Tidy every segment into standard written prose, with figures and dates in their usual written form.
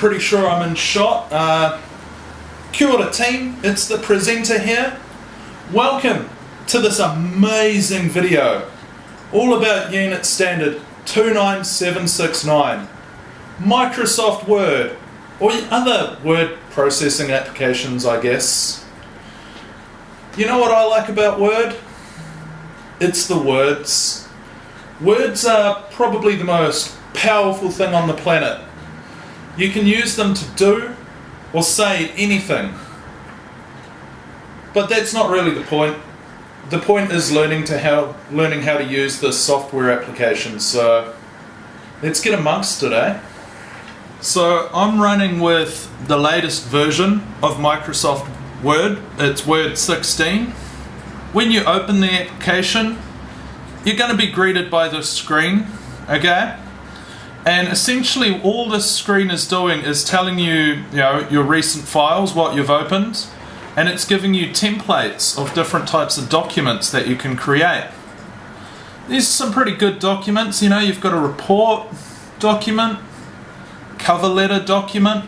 pretty sure I'm in shot. Kia ora team, it's the presenter here. Welcome to this amazing video all about Unit Standard 29769, Microsoft Word, or other word processing applications, I guess. You know what I like about Word? It's the words. Words are probably the most powerful thing on the planet. You can use them to do or say anything. But that's not really the point. The point is learning how to use this software application. So let's get amongst it, eh? So I'm running with the latest version of Microsoft Word. It's Word 16. When you open the application, you're going to be greeted by this screen, okay? And essentially all this screen is doing is telling you, your recent files, what you've opened, and it's giving you templates of different types of documents that you can create. These are some pretty good documents. You've got a report document, cover letter document,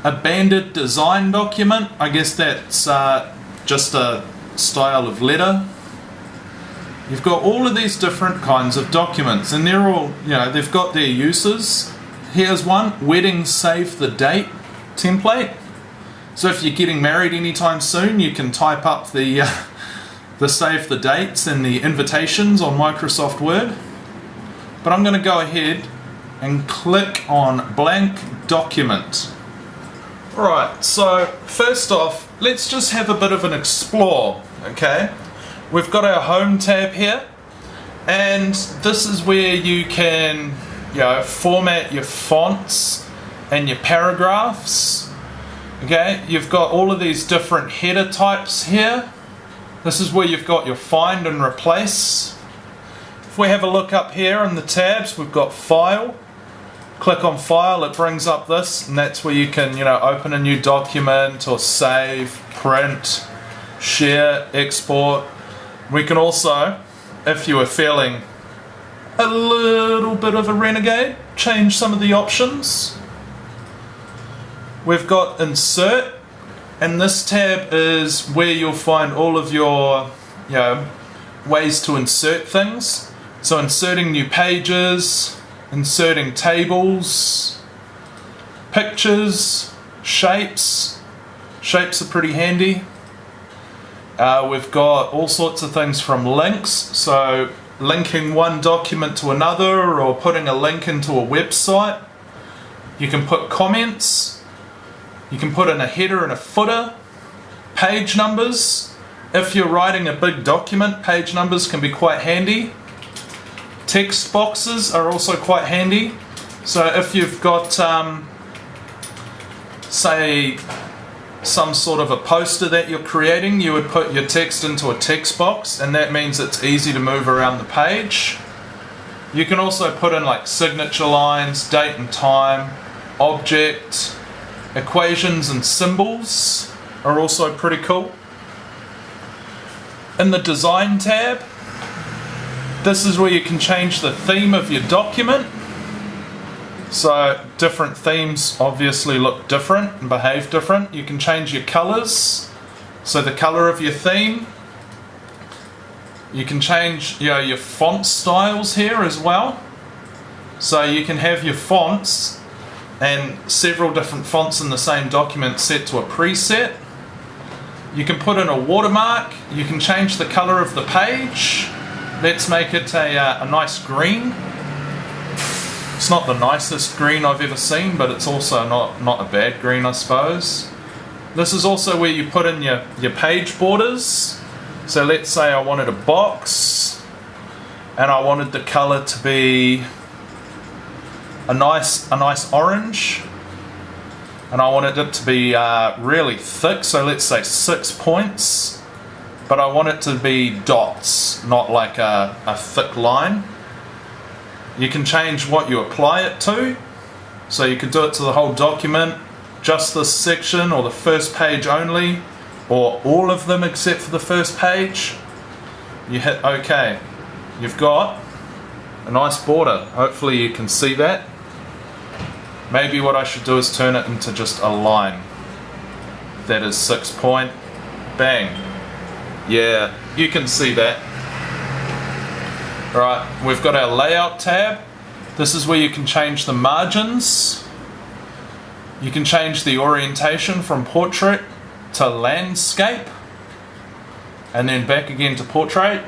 a banded design document. I guess that's just a style of letter. You've got all of these different kinds of documents, and they're all, they've got their uses. Here's one, wedding save the date template. So if you're getting married anytime soon, you can type up the save the dates and the invitations on Microsoft Word. But I'm going to go ahead and click on blank document. Alright, so first off, let's just have a bit of an explore, okay? We've got our home tab here, and this is where you can format your fonts and your paragraphs. Okay, you've got all of these different header types here. This is where you've got your find and replace. If we have a look up here in the tabs, we've got file. Click on file, it brings up this, and that's where you can open a new document or save, print, share, export. We can also, if you are feeling a little bit of a renegade, change some of the options. We've got insert, and this tab is where you'll find all of your ways to insert things. So inserting new pages, inserting tables, pictures, shapes. Shapes are pretty handy. We've got all sorts of things from links, so linking one document to another or putting a link into a website. You can put comments, you can put in a header and a footer, page numbers. If you're writing a big document, page numbers can be quite handy. Text boxes are also quite handy. So if you've got, say, some sort of a poster that you're creating, you would put your text into a text box, and that means it's easy to move around the page. You can also put in like signature lines, date and time, object, equations and symbols are also pretty cool. In the design tab, this is where you can change the theme of your document. So different themes obviously look different and behave different. You can change your colors, so the color of your theme. You can change your font styles here as well. So you can have your fonts and several different fonts in the same document set to a preset. You can put in a watermark. You can change the color of the page. Let's make it a nice green. It's not the nicest green I've ever seen, but it's also not a bad green, I suppose. This is also where you put in your page borders. So let's say I wanted a box, and I wanted the color to be a nice orange, and I wanted it to be really thick. So let's say 6 points, but I want it to be dots, not like a thick line. You can change what you apply it to, so you could do it to the whole document, just this section, or the first page only, or all of them except for the first page. You hit OK. You've got a nice border. Hopefully you can see that. Maybe what I should do is turn it into just a line. That is 6 point. Bang. Yeah, you can see that. Alright, we've got our layout tab. This is where you can change the margins. You can change the orientation from portrait to landscape. And then back again to portrait.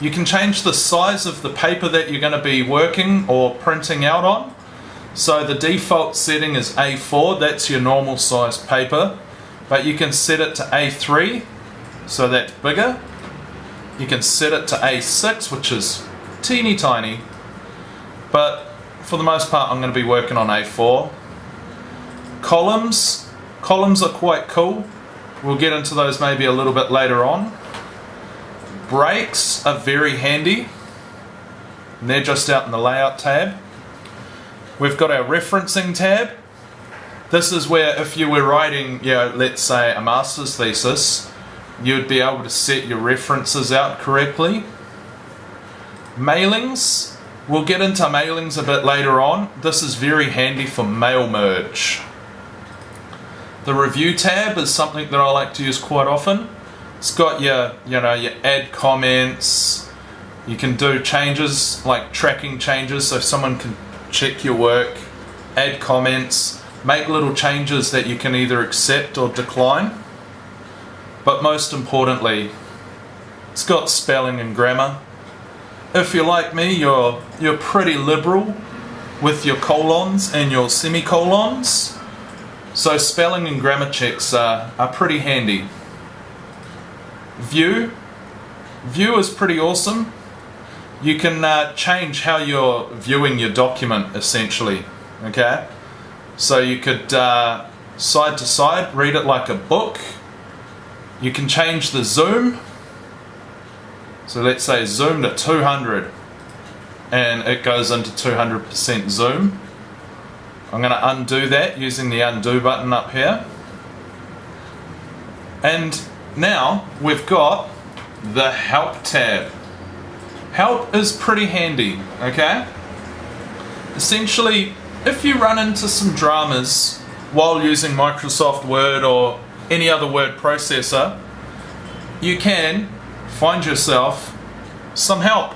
You can change the size of the paper that you're going to be working or printing out on. So the default setting is A4, that's your normal size paper. But you can set it to A3, so that's bigger. You can set it to A6, which is teeny tiny. But for the most part, I'm going to be working on A4. Columns are quite cool. We'll get into those maybe a little bit later on. Breaks are very handy. And they're just out in the layout tab. We've got our referencing tab. This is where if you were writing, let's say a master's thesis, you'd be able to set your references out correctly. Mailings. We'll get into mailings a bit later on. This is very handy for mail merge. The review tab is something that I like to use quite often. It's got your add comments. You can do changes, like tracking changes, so someone can check your work, add comments, make little changes that you can either accept or decline. But most importantly, it's got spelling and grammar. If you're like me, you're pretty liberal with your colons and your semicolons. So spelling and grammar checks are pretty handy. View is pretty awesome. You can change how you're viewing your document, essentially. Okay, so you could side to side read it like a book. You can change the zoom. So let's say zoom to 200, and it goes into 200% zoom. I'm going to undo that using the undo button up here. And now we've got the help tab. Help is pretty handy, okay? Essentially, if you run into some dramas while using Microsoft Word or any other word processor, you can find yourself some help.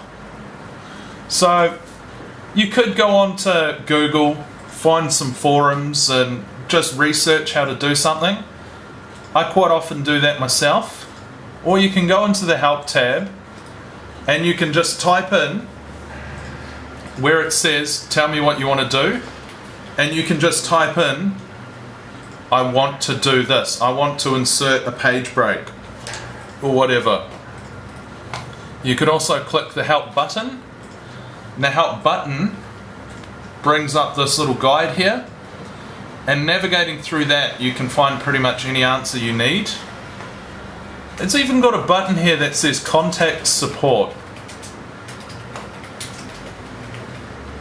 So you could go on to Google, find some forums and just research how to do something. I quite often do that myself. Or you can go into the help tab and you can just type in where it says tell me what you want to do, and you can just type in I want to do this, I want to insert a page break or whatever. You could also click the help button, and the help button brings up this little guide here, and navigating through that you can find pretty much any answer you need. It's even got a button here that says contact support,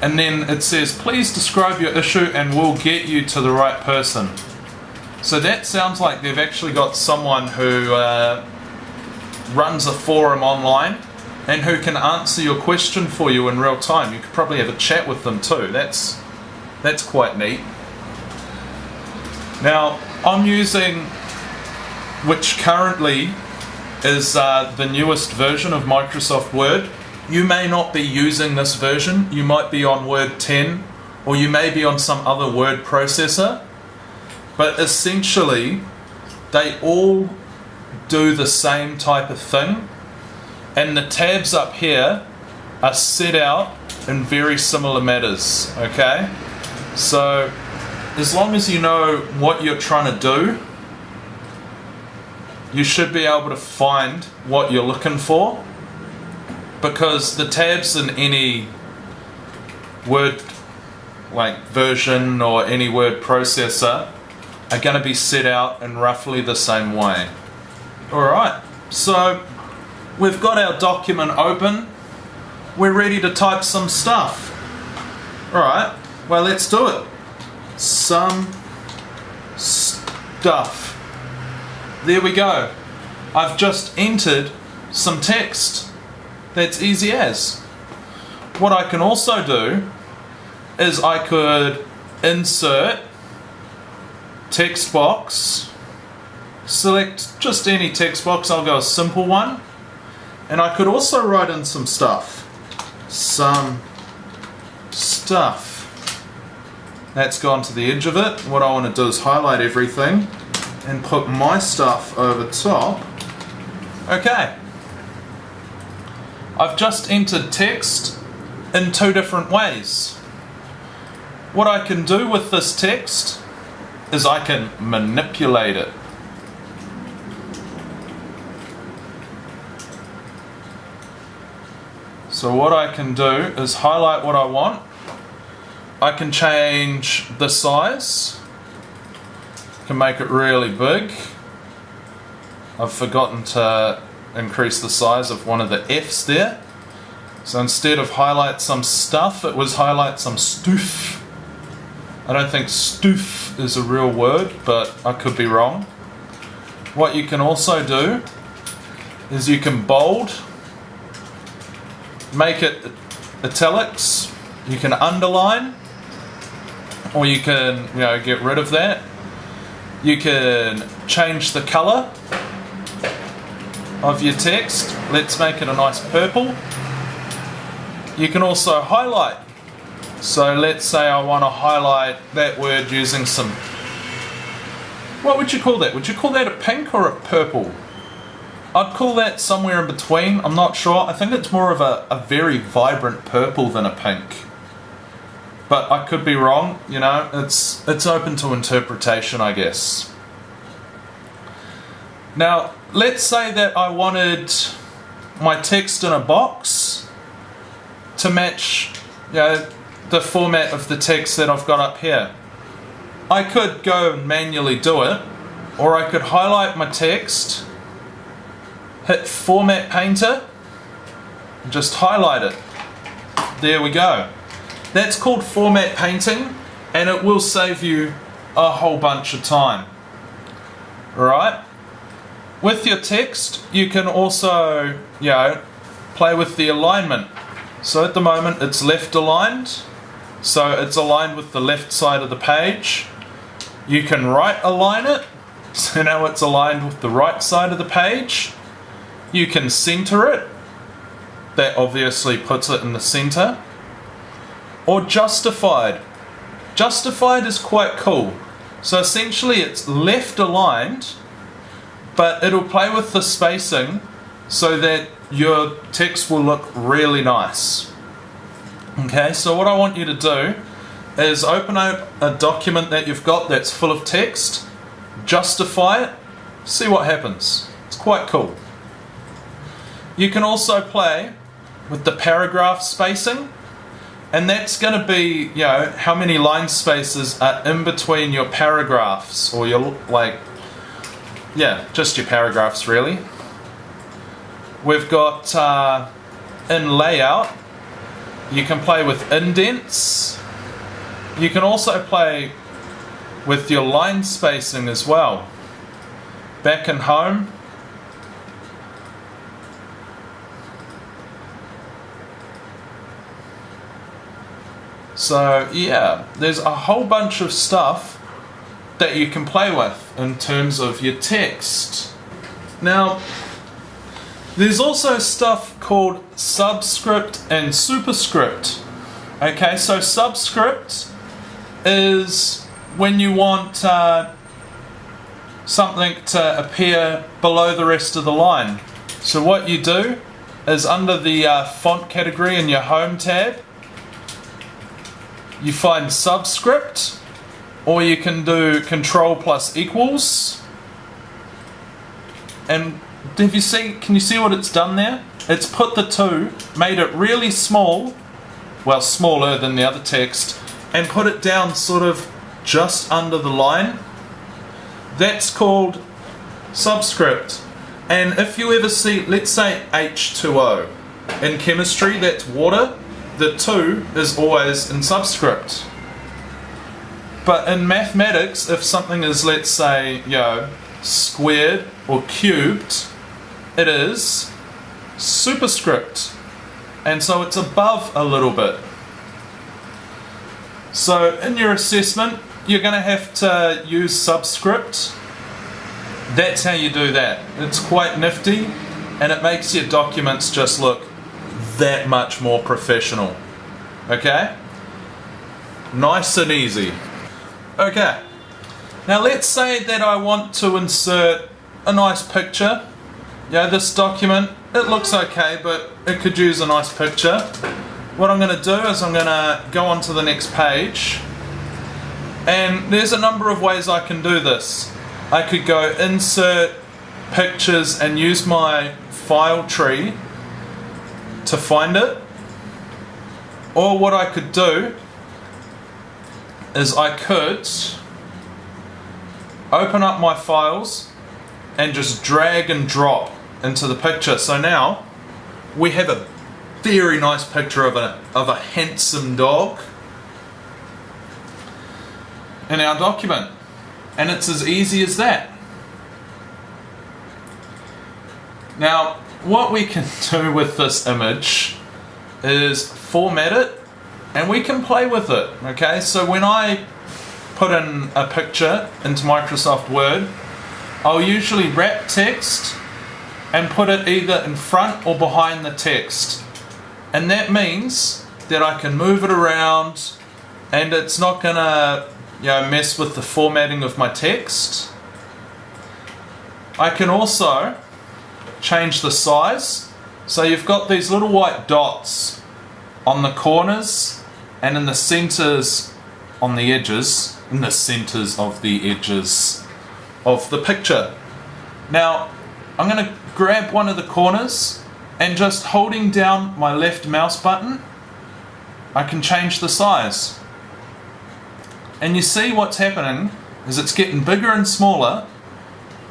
and then it says please describe your issue and we'll get you to the right person. So that sounds like they've actually got someone who runs a forum online and who can answer your question for you in real time. You could probably have a chat with them too. That's quite neat. Now I'm using, which currently is the newest version of Microsoft Word. You may not be using this version. You might be on Word 10, or you may be on some other word processor. But essentially, they all do the same type of thing. And the tabs up here are set out in very similar matters, okay? So, as long as you know what you're trying to do, you should be able to find what you're looking for, because the tabs in any Word version or any word processor are going to be set out in roughly the same way. Alright, so we've got our document open. We're ready to type some stuff. Alright, well let's do it. Some stuff. There we go. I've just entered some text. That's easy as. What I can also do is I could insert, text box, select just any text box, I'll go a simple one, and I could also write in some stuff. That's gone to the edge of it. What I want to do is highlight everything and put my stuff over top. Okay. I've just entered text in two different ways. What I can do with this text is I can manipulate it. So what I can do is highlight what I want. I can change the size. I can make it really big. I've forgotten to increase the size of one of the F's there. So instead of highlight some stuff, it was highlight some stoof. I don't think stoof is a real word, but I could be wrong. What you can also do is you can bold, make it italics, you can underline, or you can, get rid of that. You can change the color of your text. Let's make it a nice purple. You can also highlight. So let's say I want to highlight that word using some, what would you call that? Would you call that a pink or a purple? I'd call that somewhere in between, I'm not sure. I think it's more of a very vibrant purple than a pink. But I could be wrong, it's open to interpretation, I guess. Now, let's say that I wanted my text in a box to match, the format of the text that I've got up here. I could go and manually do it, or I could highlight my text, hit Format Painter, and just highlight it. There we go. That's called format painting, and it will save you a whole bunch of time. Alright? With your text, you can also, play with the alignment. So at the moment it's left aligned, so it's aligned with the left side of the page. You can right align it, so now it's aligned with the right side of the page. You can center it, that obviously puts it in the center. Or justified. Justified is quite cool. So essentially it's left aligned, but it'll play with the spacing so that your text will look really nice. Okay, so what I want you to do is open up a document that you've got that's full of text, justify it, see what happens. It's quite cool. You can also play with the paragraph spacing. And that's going to be, how many line spaces are in between your paragraphs, or your, just your paragraphs really. We've got, in layout, you can play with indents. You can also play with your line spacing as well. Back and home. So there's a whole bunch of stuff that you can play with in terms of your text. Now, there's also stuff called subscript and superscript. Okay, so subscript is when you want something to appear below the rest of the line. So what you do is under the font category in your home tab, you find subscript, or you can do control plus equals. And can you see what it's done there? It's put the two, made it really small, well, smaller than the other text, and put it down sort of just under the line. That's called subscript. And if you ever see, let's say H2O, in chemistry that's water, the 2 is always in subscript. But in mathematics, if something is, let's say, squared or cubed, it is superscript. And so it's above a little bit. So in your assessment, you're going to have to use subscript. That's how you do that. It's quite nifty, and it makes your documents just look that much more professional. Okay? Nice and easy. Okay. Now let's say that I want to insert a nice picture. Yeah, this document, it looks okay, but it could use a nice picture. What I'm going to do is I'm going to go on to the next page, and there's a number of ways I can do this. I could go insert pictures and use my file tree to find it, or what I could do is I could open up my files and just drag and drop into the picture. So now we have a very nice picture of a handsome dog in our document, and it's as easy as that. Now what we can do with this image is format it, and we can play with it. Okay, so when I put in a picture into Microsoft Word, I'll usually wrap text and put it either in front or behind the text, and that means that I can move it around and it's not gonna, mess with the formatting of my text. I can also change the size, so you've got these little white dots on the corners and in the centers on the edges, in the centers of the edges of the picture. Now I'm going to grab one of the corners, and just holding down my left mouse button I can change the size, and you see what's happening is it's getting bigger and smaller,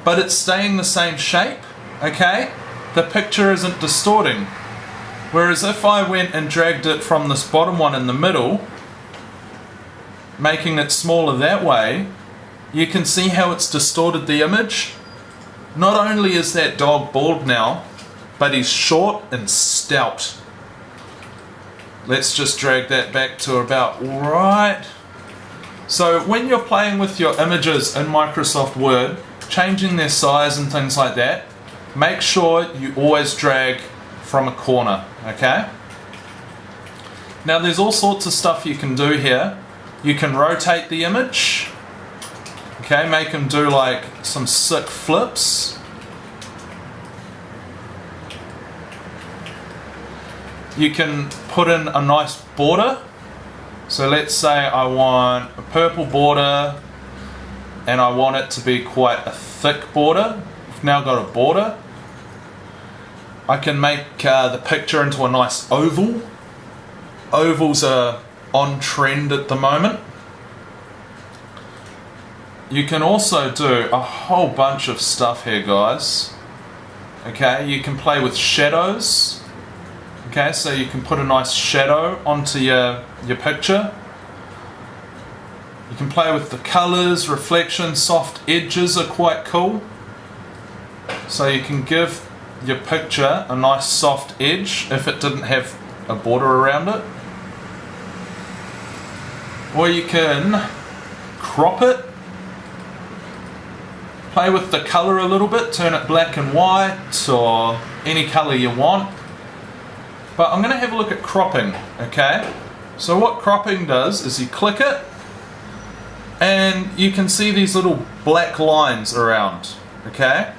but it's staying the same shape. Okay, the picture isn't distorting. Whereas if I went and dragged it from this bottom one in the middle, making it smaller that way, you can see how it's distorted the image. Not only is that dog bald now, but he's short and stout. Let's just drag that back to about right. So when you're playing with your images in Microsoft Word, changing their size and things like that, make sure you always drag from a corner, okay? Now there's all sorts of stuff you can do here. You can rotate the image, okay, make them do like some sick flips. You can put in a nice border. So let's say I want a purple border and I want it to be quite a thick border. We've now got a border. I can make the picture into a nice oval. Ovals are on trend at the moment. You can also do a whole bunch of stuff here, guys. Okay, you can play with shadows. Okay, so you can put a nice shadow onto your picture. You can play with the colors, reflections, soft edges are quite cool. So you can give your picture a nice soft edge if it didn't have a border around it. Or you can crop it, play with the color a little bit, turn it black and white or any color you want. But I'm going to have a look at cropping, okay? So what cropping does is you click it and you can see these little black lines around, okay?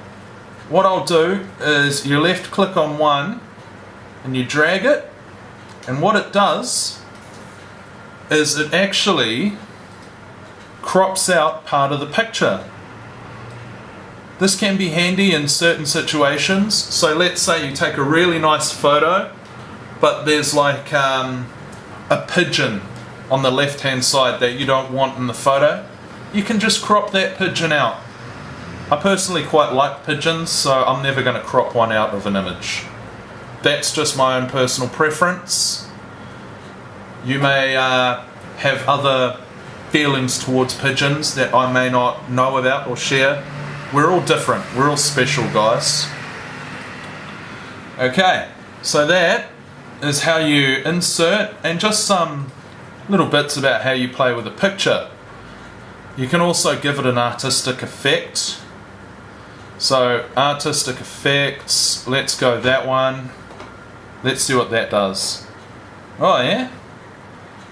What I'll do is you left click on one and you drag it, and what it does is it actually crops out part of the picture. This can be handy in certain situations. So let's say you take a really nice photo, but there's like a pigeon on the left hand side that you don't want in the photo. You can just crop that pigeon out. I personally quite like pigeons, so I'm never going to crop one out of an image. That's just my own personal preference. You may have other feelings towards pigeons that I may not know about or share. We're all different, we're all special, guys. Okay, so that is how you insert, and just some little bits about how you play with a picture. You can also give it an artistic effect. So artistic effects, let's go that one. Let's see what that does. Oh yeah,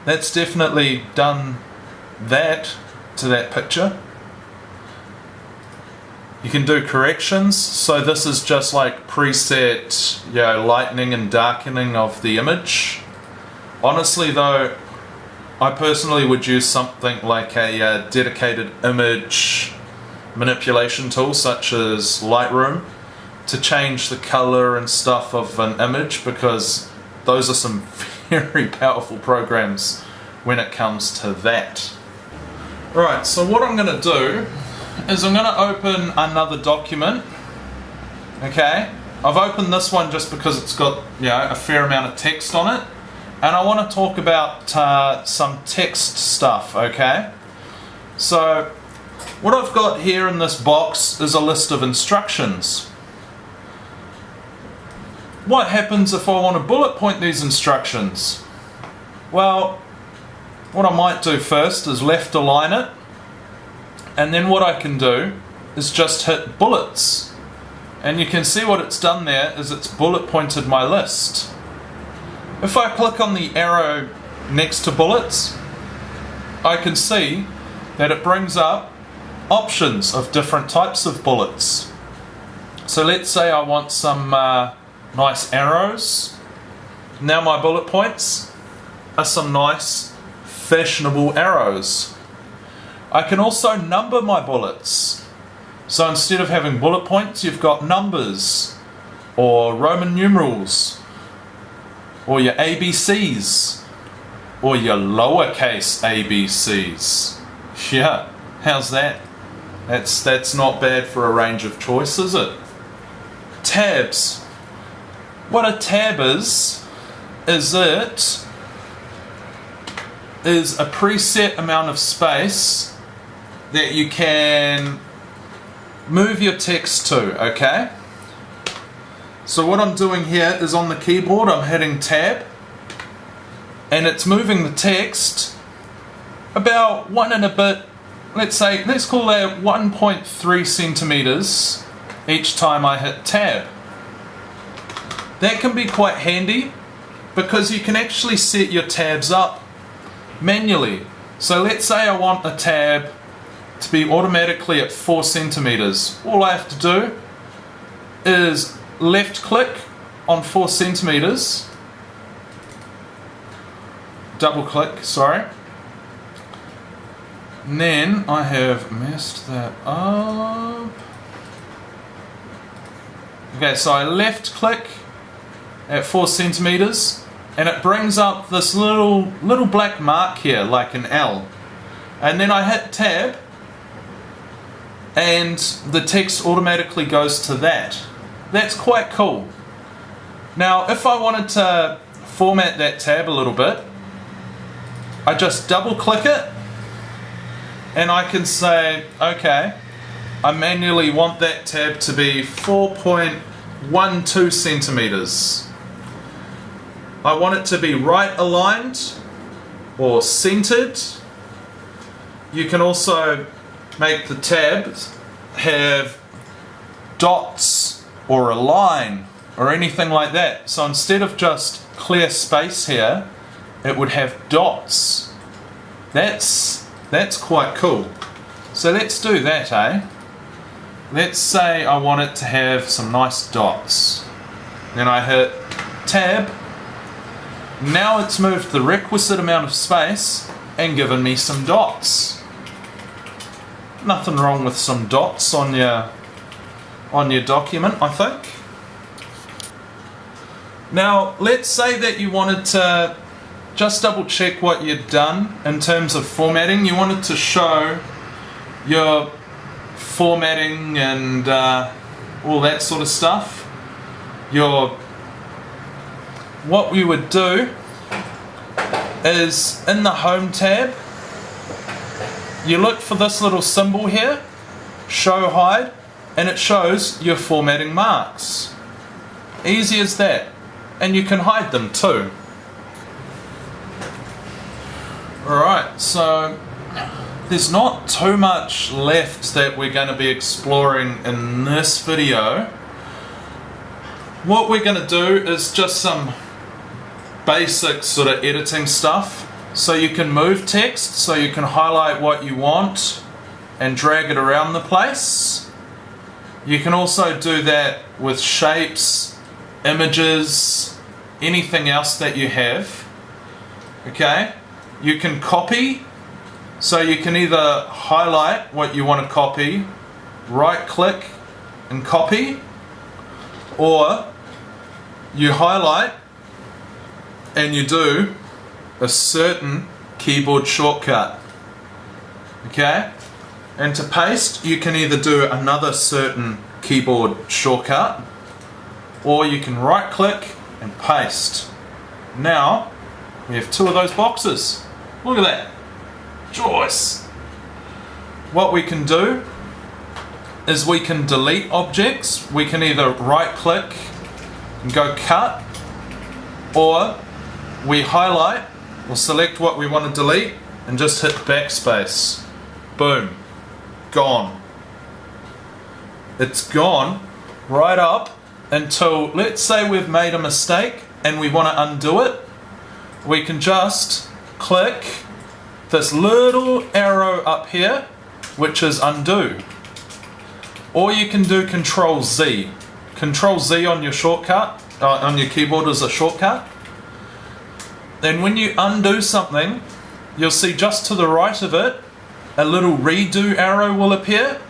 that's definitely done that to that picture. You can do corrections, so this is just like preset, you know, lightening and darkening of the image. Honestly though, I personally would use something like a dedicated image manipulation tool such as Lightroom to change the color and stuff of an image, because those are some very powerful programs when it comes to that. Right, so what I'm going to do is I'm going to open another document. Okay, I've opened this one just because it's got, you know, a fair amount of text on it, and I want to talk about some text stuff. Okay, so what I've got here in this box is a list of instructions. What happens if I want to bullet point these instructions? Well, what I might do first is left align it, and then what I can do is just hit bullets, and you can see what it's done there is it's bullet pointed my list. If I click on the arrow next to bullets, I can see that it brings up options of different types of bullets. So let's say I want some nice arrows. Now my bullet points are some nice fashionable arrows. I can also number my bullets. So instead of having bullet points, you've got numbers or Roman numerals or your ABCs or your lowercase ABCs. Yeah, how's that? That's not bad for a range of choice, is it? Tabs. What a tab is it is a preset amount of space that you can move your text to, okay? So what I'm doing here is on the keyboard I'm hitting tab, and it's moving the text about one and a bit, let's call that 1.3 centimeters each time I hit tab. That can be quite handy because you can actually set your tabs up manually. So let's say I want a tab to be automatically at 4 centimeters. All I have to do is left click on 4 centimeters, double click, sorry, and then I have messed that up. Okay, so I left click at 4 centimeters, and it brings up this little black mark here, like an L. And then I hit tab, and the text automatically goes to that. That's quite cool. Now, if I wanted to format that tab a little bit, I just double click it, and I can say, okay, I manually want that tab to be 4.12 centimeters. I want it to be right aligned or centered. You can also make the tabs have dots or a line or anything like that. So instead of just clear space here, it would have dots. That's quite cool. So let's do that, eh? Let's say I want it to have some nice dots. Then I hit tab. Now it's moved the requisite amount of space and given me some dots. Nothing wrong with some dots on your document, I think. Now let's say that you wanted to just double check what you'd done in terms of formatting. You wanted to show your formatting and all that sort of stuff. What we would do is in the home tab, you look for this little symbol here, ShowHide, and it shows your formatting marks. Easy as that. And you can hide them too. Alright, so there's not too much left that we're going to be exploring in this video. What we're going to do is just some basic sort of editing stuff. So you can move text, so you can highlight what you want and drag it around the place. You can also do that with shapes, images, anything else that you have. Okay? You can copy, so you can either highlight what you want to copy, right click and copy, or you highlight and you do a certain keyboard shortcut. Okay? And to paste, you can either do another certain keyboard shortcut, or you can right click and paste. Now we have two of those boxes. Look at that. Choice. What we can do is we can delete objects. We can either right click and go cut, or we highlight, we'll select what we want to delete and just hit backspace. Boom. Gone. It's gone right up until, let's say we've made a mistake and we want to undo it. We can just click this little arrow up here, which is undo. Or you can do Control Z. Control Z on your shortcut, on your keyboard is a shortcut. Then when you undo something, you'll see just to the right of it, a little redo arrow will appear.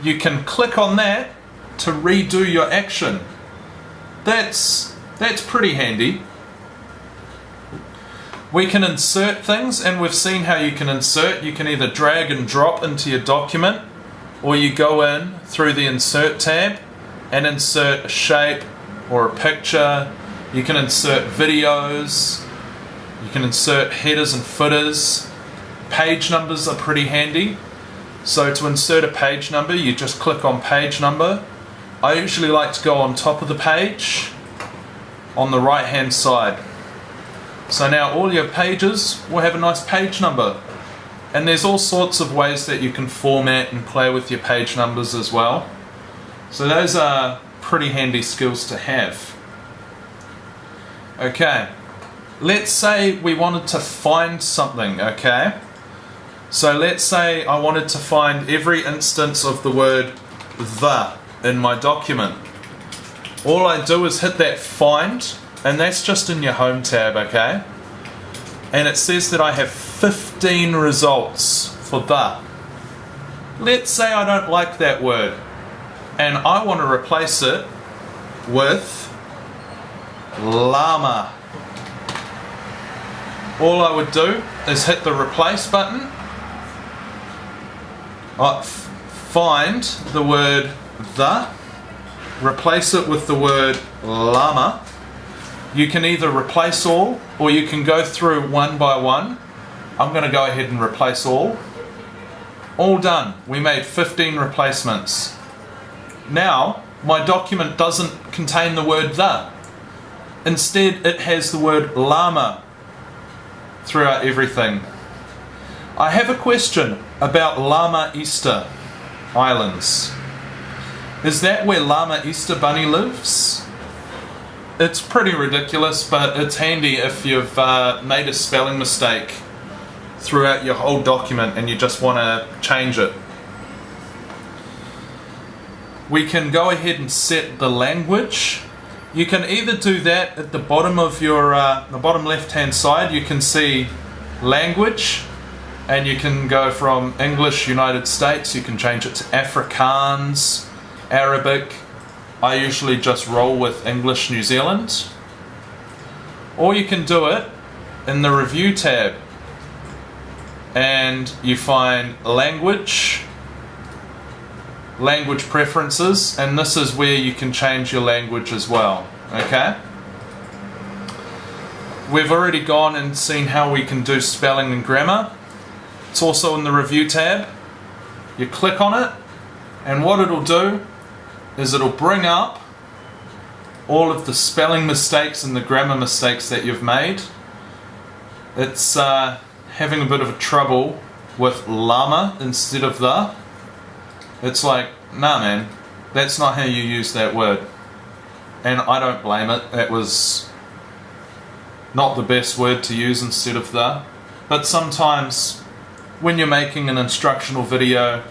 You can click on that to redo your action. That's pretty handy. We can insert things, and we've seen how you can insert. You can either drag and drop into your document, or you go in through the Insert tab and insert a shape or a picture. You can insert videos. You can insert headers and footers. Page numbers are pretty handy. So to insert a page number, you just click on page number. I usually like to go on top of the page on the right hand side. So now all your pages will have a nice page number. And there's all sorts of ways that you can format and play with your page numbers as well. So those are pretty handy skills to have. Okay, let's say we wanted to find something, okay? So let's say I wanted to find every instance of the word the in my document. All I do is hit that find, and that's just in your home tab, okay? And it says that I have 15 results for the. Let's say I don't like that word and I want to replace it with llama. All I would do is hit the replace button, find the word the, replace it with the word llama. You can either replace all, or you can go through one by one. I'm going to go ahead and replace all. All done. We made 15 replacements. Now, my document doesn't contain the word the. Instead, it has the word llama throughout everything. I have a question about Llama Easter Islands. Is that where Llama Easter Bunny lives? It's pretty ridiculous, but it's handy if you've made a spelling mistake throughout your whole document and you just want to change it. We can go ahead and set the language. You can either do that at the bottom of your the bottom left hand side. You can see language, and you can go from English United States, you can change it to Afrikaans, Arabic. I usually just roll with English New Zealand. Or you can do it in the review tab, and you find language, language preferences, and this is where you can change your language as well. Okay? We've already gone and seen how we can do spelling and grammar. It's also in the review tab. You click on it, and what it'll do is it'll bring up all of the spelling mistakes and the grammar mistakes that you've made. It's having a bit of a trouble with llama instead of the, it's like, nah man, that's not how you use that word. And I don't blame it, that was not the best word to use instead of the. But sometimes when you're making an instructional video,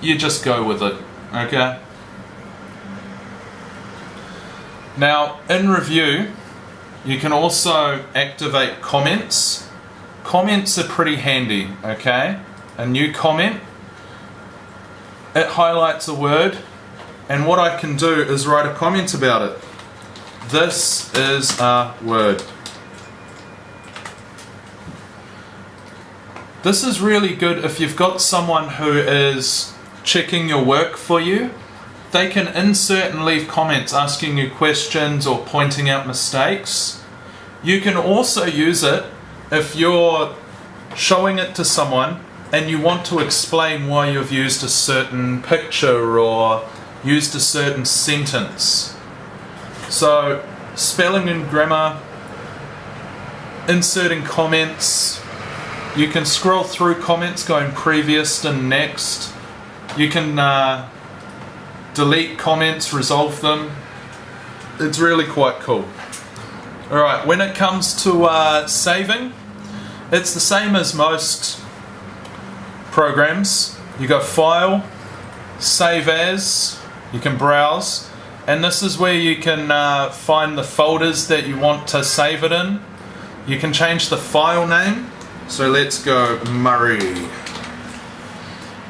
you just go with it, okay? Now, in review, you can also activate comments. Comments are pretty handy, okay? A new comment, it highlights a word, and what I can do is write a comment about it. This is a word. This is really good if you've got someone who is checking your work for you. They can insert and leave comments asking you questions or pointing out mistakes. You can also use it if you're showing it to someone and you want to explain why you've used a certain picture or used a certain sentence. So, spelling and grammar, inserting comments. You can scroll through comments going previous and next. You can delete comments, resolve them. It's really quite cool. Alright, when it comes to saving, it's the same as most programs. You go File, Save As, you can browse, and this is where you can find the folders that you want to save it in. You can change the file name, so let's go Murray.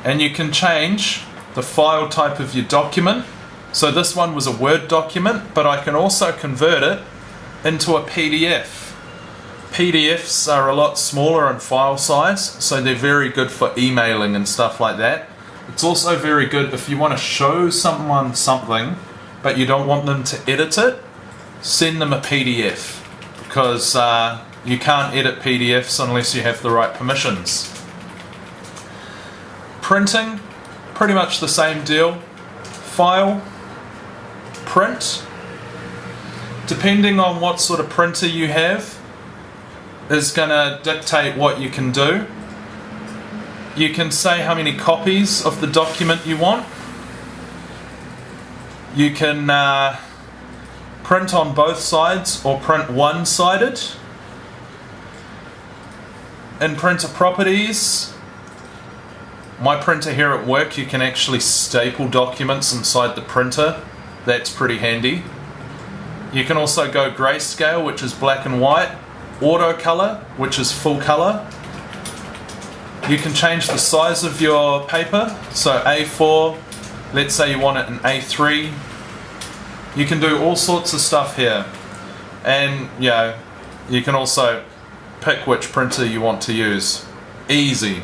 And you can change the file type of your document. So this one was a Word document, but I can also convert it into a PDF. PDFs are a lot smaller in file size, so they're very good for emailing and stuff like that. It's also very good if you want to show someone something, but you don't want them to edit it, send them a PDF, because you can't edit PDFs unless you have the right permissions. Printing, pretty much the same deal. File, print. Depending on what sort of printer you have is going to dictate what you can do. You can say how many copies of the document you want. You can print on both sides or print one-sided. In printer properties, my printer here at work, you can actually staple documents inside the printer. That's pretty handy. You can also go grayscale, which is black and white, auto color, which is full color. You can change the size of your paper, so A4, let's say you want it in A3. You can do all sorts of stuff here. And yeah, you can also pick which printer you want to use. Easy.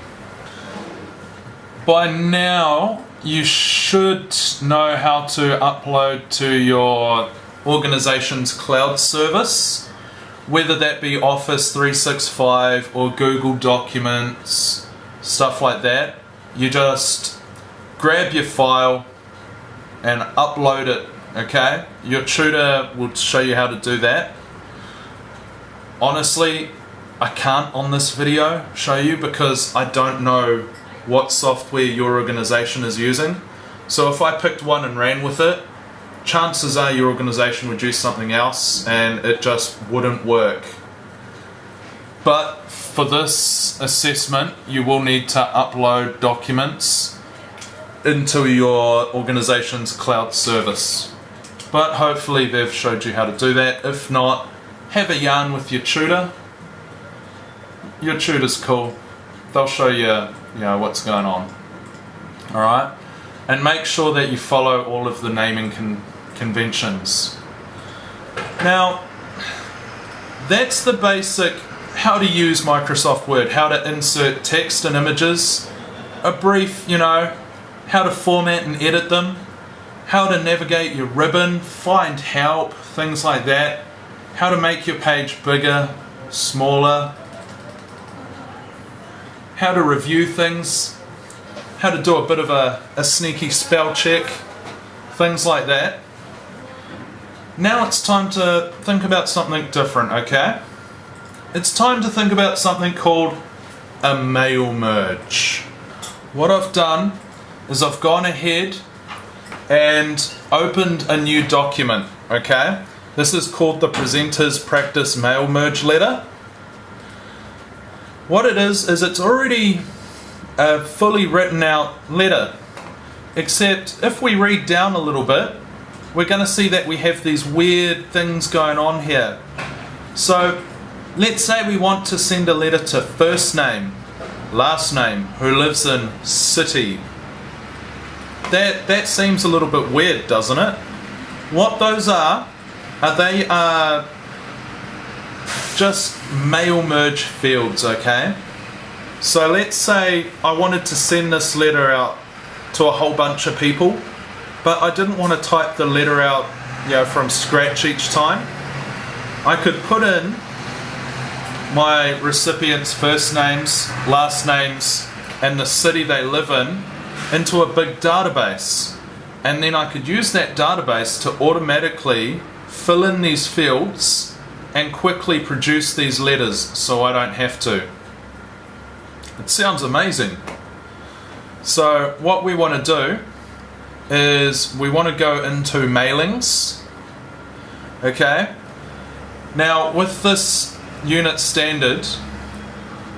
By now, you should know how to upload to your organization's cloud service, whether that be Office 365 or Google Documents, stuff like that. You just grab your file and upload it, okay? Your tutor will show you how to do that. Honestly, I can't on this video show you because I don't know what software your organization is using. So if I picked one and ran with it, chances are your organization would use something else and it just wouldn't work. But for this assessment, you will need to upload documents into your organization's cloud service. But hopefully they've showed you how to do that. If not, have a yarn with your tutor. Your tutor's cool. They'll show you, what's going on. Alright? And make sure that you follow all of the naming conventions. Now, that's the basic how to use Microsoft Word, how to insert text and images, a brief, how to format and edit them, how to navigate your ribbon, find help, things like that, how to make your page bigger, smaller, how to review things, how to do a bit of a sneaky spell check, things like that. Now it's time to think about something different, okay? it's time to think about something called a mail merge. What I've done is I've gone ahead and opened a new document, okay? This is called the Presenter's Practice Mail Merge Letter. What it is it's already a fully written out letter, except if we read down a little bit, we're going to see that we have these weird things going on here. So let's say we want to send a letter to first name, last name, who lives in city. That seems a little bit weird, doesn't it? What those are they are just mail merge fields, okay? So let's say I wanted to send this letter out to a whole bunch of people, but I didn't want to type the letter out, from scratch each time. I could put in my recipients' first names, last names, and the city they live in into a big database, and then I could use that database to automatically fill in these fields and quickly produce these letters so I don't have to. It sounds amazing. So what we want to do is we want to go into mailings, okay? Now with this unit standard,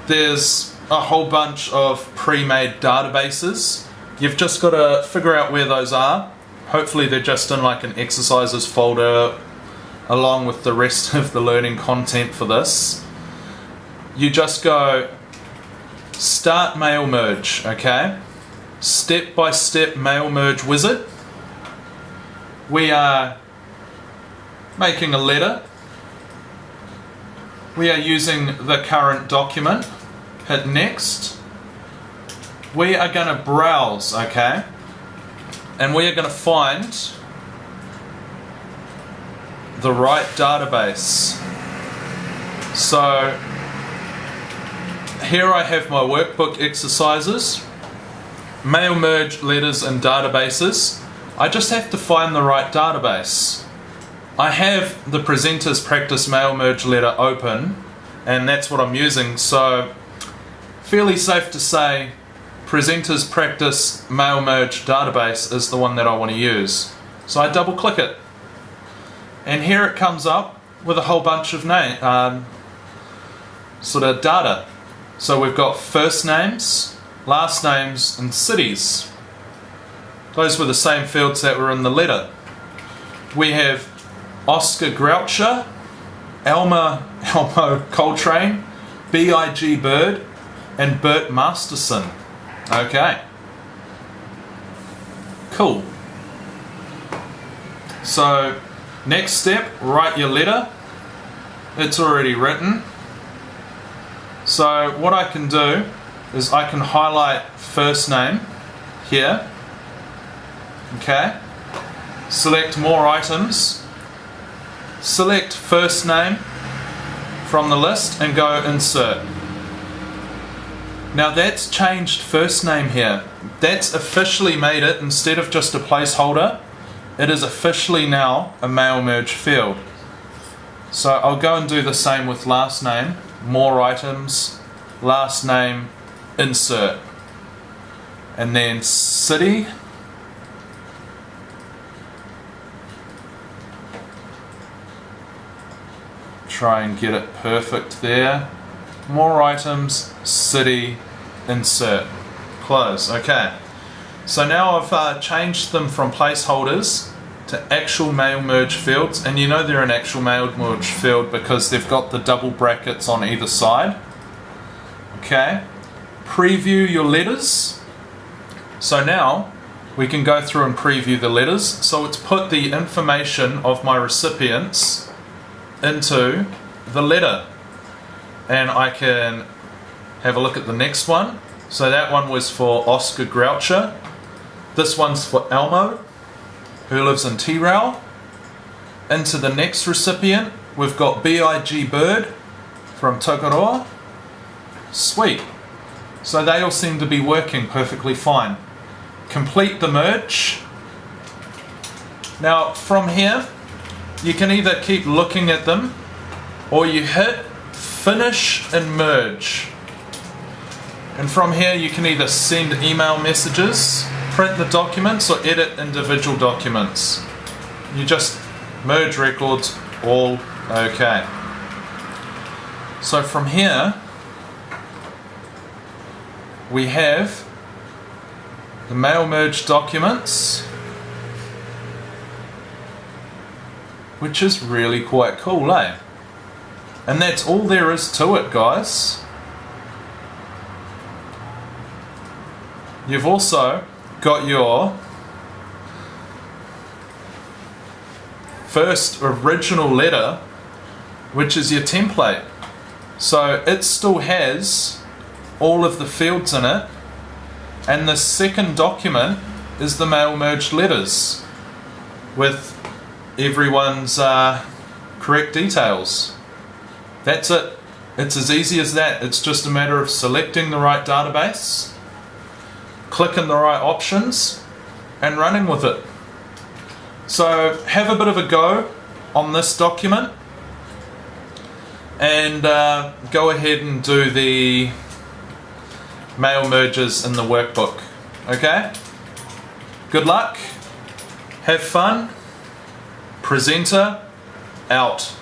there's a whole bunch of pre-made databases. You've just got to figure out where those are. Hopefully they're just in like an exercises folder along with the rest of the learning content for this. You just go start mail merge, okay? Step-by-step mail merge wizard. We are making a letter. We are using the current document. Hit next. We are going to browse, okay? And we are going to find the right database. So here I have my workbook exercises, mail merge letters and databases. I just have to find the right database. I have the Presenter's Practice Mail Merge Letter open, and that's what I'm using, so fairly safe to say Presenter's Practice Mail Merge Database is the one that I want to use. So I double click it, and here it comes up with a whole bunch of sort of data. So we've got first names, last names and cities. Those were the same fields that were in the letter. We have Oscar Groucher, Elmo Coltrane, B.I.G. Bird and Bert Masterson. Okay. Cool. So next step, write your letter. It's already written. So what I can do is I can highlight first name here. Okay. Select more items. Select first name from the list and go insert. Now that's changed first name here. That's officially made it, instead of just a placeholder, it is officially now a mail merge field. So I'll go and do the same with last name. More items, last name, insert. And then city. Try and get it perfect there. More items, city, insert, close. Okay, so now I've changed them from placeholders to actual mail merge fields, and you know they're an actual mail merge field because they've got the double brackets on either side. Okay, preview your letters. So now we can go through and preview the letters. So it's put the information of my recipients into the letter, and I can have a look at the next one. So that one was for Oscar Groucher. This one's for Elmo, who lives in T-Rail. Into the next recipient, we've got B.I.G. Bird from Tokoroa. Sweet. So they all seem to be working perfectly fine. Complete the merge. Now from here, you can either keep looking at them or you hit finish and merge. And from here you can either send email messages, print the documents, or edit individual documents. You just merge records, all okay. So from here we have the mail merge documents, which is really quite cool, eh? And that's all there is to it, guys. You've also got your first original letter, which is your template. So it still has all of the fields in it, and the second document is the mail merged letters with everyone's correct details. That's it. It's as easy as that. It's just a matter of selecting the right database, clicking the right options, and running with it. So have a bit of a go on this document and go ahead and do the mail merges in the workbook. Okay? Good luck. Have fun. Presenter out.